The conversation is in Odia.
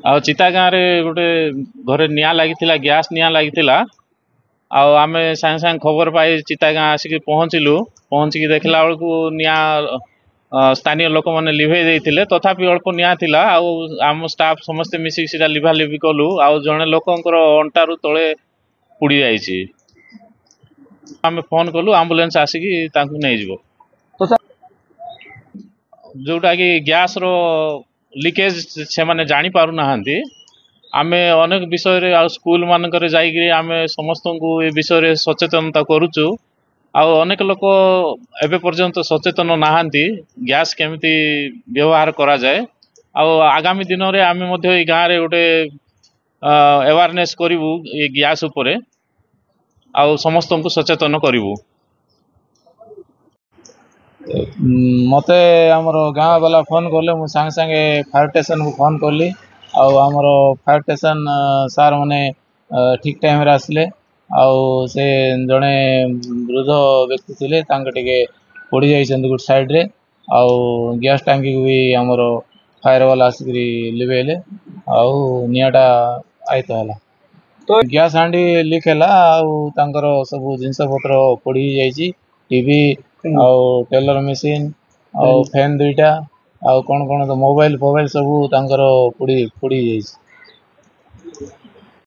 ଆଉ ଚିତା ଗାଁରେ ଗୋଟେ ଘରେ ନିଆଁ ଲାଗିଥିଲା, ଗ୍ୟାସ୍ ନିଆଁ ଲାଗିଥିଲା। ଆଉ ଆମେ ସାଙ୍ଗେ ସାଙ୍ଗେ ଖବର ପାଇ ଚିତା ଗାଁ ଆସିକି ପହଞ୍ଚିଲୁ। ପହଞ୍ଚିକି ଦେଖିଲା ବେଳକୁ ନିଆଁ ସ୍ଥାନୀୟ ଲୋକମାନେ ଲିଭେଇ ଦେଇଥିଲେ, ତଥାପି ଅଳ୍ପ ନିଆଁ ଥିଲା। ଆଉ ଆମ ଷ୍ଟାଫ୍ ସମସ୍ତେ ମିଶିକି ସେଇଟା ଲିଭାଲିଭି କଲୁ। ଆଉ ଜଣେ ଲୋକଙ୍କର ଅଣ୍ଟାରୁ ତଳେ ପୋଡ଼ି ଯାଇଛି। ଆମେ ଫୋନ୍ କଲୁ, ଆମ୍ବୁଲାନ୍ସ ଆସିକି ତାଙ୍କୁ ନେଇଯିବ। ଯୋଉଟା କି ଗ୍ୟାସ୍ର ଲିକେଜ୍ ସେମାନେ ଜାଣି ପାରୁନାହାନ୍ତି। ଆମେ ଅନେକ ବିଷୟରେ ଆଉ ସ୍କୁଲ ମାନଙ୍କରେ ଯାଇକି ଆମେ ସମସ୍ତଙ୍କୁ ଏ ବିଷୟରେ ସଚେତନତା କରୁଛୁ। ଆଉ ଅନେକ ଲୋକ ଏବେ ପର୍ଯ୍ୟନ୍ତ ସଚେତନ ନାହାନ୍ତି ଗ୍ୟାସ୍ କେମିତି ବ୍ୟବହାର କରାଯାଏ। ଆଉ ଆଗାମୀ ଦିନରେ ଆମେ ମଧ୍ୟ ଏଇ ଗାଁରେ ଗୋଟେ ଆୱାରନେସ୍ କରିବୁ ଏ ଗ୍ୟାସ୍ ଉପରେ, ଆଉ ସମସ୍ତଙ୍କୁ ସଚେତନ କରିବୁ। ମତେ ଆମର ଗାଁ ବାଲା ଫୋନ୍ କଲେ, ମୁଁ ସାଙ୍ଗେ ସାଙ୍ଗେ ଫାୟାର ଷ୍ଟେସନକୁ ଫୋନ୍ କଲି। ଆଉ ଆମର ଫାୟାର ଷ୍ଟେସନ ସାର୍ ମାନେ ଠିକ୍ ଟାଇମ୍ରେ ଆସିଲେ। ଆଉ ସେ ଜଣେ ବୃଦ୍ଧ ବ୍ୟକ୍ତି ଥିଲେ, ତାଙ୍କ ଟିକେ ପୋଡ଼ି ଯାଇଛନ୍ତି ଗୋଟେ ସାଇଡ଼୍ରେ। ଆଉ ଗ୍ୟାସ୍ ଟାଙ୍କିକୁ ବି ଆମର ଫାୟାର ବାଲା ଆସିକିରି ଲିଭେଇଲେ। ଆଉ ନିଆଁଟା ଆୟତ୍ତ ହେଲା। ତ ଗ୍ୟାସ୍ ହାଣ୍ଡି ଲିକ୍ ହେଲା। ଆଉ ତାଙ୍କର ସବୁ ଜିନିଷପତ୍ର ପୋଡ଼ି ଯାଇଛି। ଟିଭି ଆଉ ଟେଲର ମେସିନ୍ ଆଉ ଫ୍ୟାନ୍ 2ଟା ଆଉ କ'ଣ ତ ମୋବାଇଲ ଫୋବାଇଲ ସବୁ ତାଙ୍କର ପୋଡ଼ି ଯାଇଛି।